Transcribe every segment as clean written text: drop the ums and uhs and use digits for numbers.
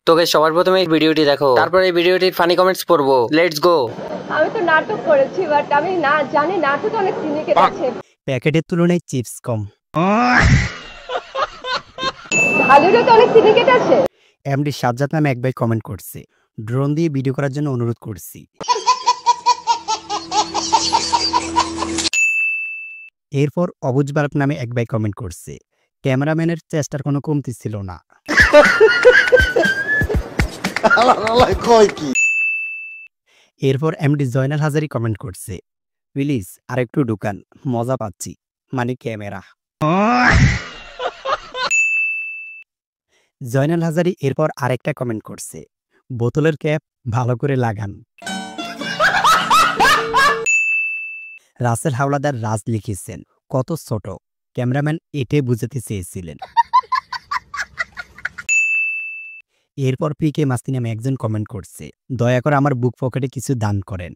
তোকে সবার প্রথমে এই ভিডিওটি দেখো, তারপর এই ভিডিওটির ফানি কমেন্টস পড়বো। Let's go. আমি তো নাটক করেছি, বাট আমি না জানি নাটকে অনেক সিন্ডিকেট আছে। প্যাকেটের তুলনায় চিপস কম। ঢালিউডে তো অনেক সিন্ডিকেট আছে। এমডি সাজ্জাদ নামে এক ভাই কমেন্ট করছে, ড্রোন দিয়ে ভিডিও করার জন্য অনুরোধ করছি। এরপর অবুজ বালক নামে এক ভাই কমেন্ট করছে, ক্যামেরাম্যানের চেষ্টার কোনো কমতি ছিল না। এরপর এমডি জয়নাল হাজারি কমেন্ট করছে, প্লিজ আরেকটু ঢুকান, মজা পাচ্ছি, মানে ক্যামেরা। জয়নাল হাজারি এরপর আরেকটা কমেন্ট করছে, বোতলের ক্যাপ ভালো করে লাগান। রাসেল হাওলাদার রাজ লিখেছেন, কত ছোট, ক্যামেরাম্যান এটাই বুঝাতে চেয়েছিলেন। এরপর পিকে মাস্তি নামে একজন কমেন্ট করছে, দয়া করে আমার বুক পকেটে কিছু দান করেন।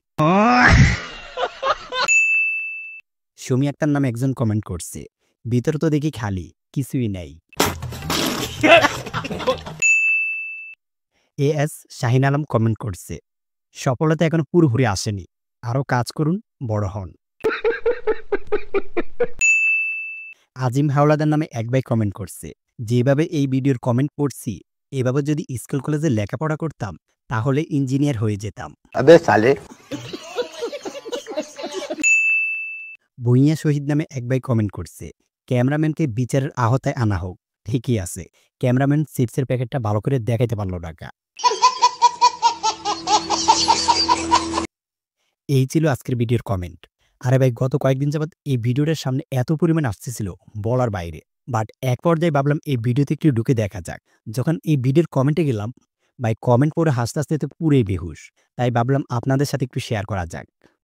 সুমি আক্তার নামে একজন কমেন্ট করছে, ভিতর তো দেখি খালি, কিছুই নাই। এস শাহিন আলম কমেন্ট করছে, সফলতা এখনো পুরোপুরি আসেনি, আরো কাজ করুন, বড় হন। আজিম হাওলাদার নামে এক ভাই কমেন্ট করছে, যেভাবে এই ভিডিওর কমেন্ট পড়ছি এভাবে যদি স্কুল কলেজে লেখাপড়া করতাম তাহলে ইঞ্জিনিয়ার হয়ে যেতাম। ভুঁইয়া শহীদ নামে এক ভাই কমেন্ট করছে, ক্যামেরাম্যানকে বিচারের আওতায় আনা হোক। ঠিকই আছে, ক্যামেরাম্যান চিপসের প্যাকেটটা ভালো করে দেখাইতে পারলো না। এই ছিল আজকের ভিডিওর কমেন্ট। আরে ভাই, গত কয়েকদিন যাবৎ এই ভিডিওটার সামনে এত পরিমাণ আসতেছিল বলার বাইরে, বাট এক পর্যায়ে ভাবলাম এই ভিডিওতে একটু ঢুকে দেখা যাক। যখন এই ভিডিওর কমেন্টে গেলাম, ভাই কমেন্ট পড়ে হাসতে হাসতে তো পুরোই বেহুশ, তাই ভাবলাম আপনাদের সাথে একটু শেয়ার করা যাক।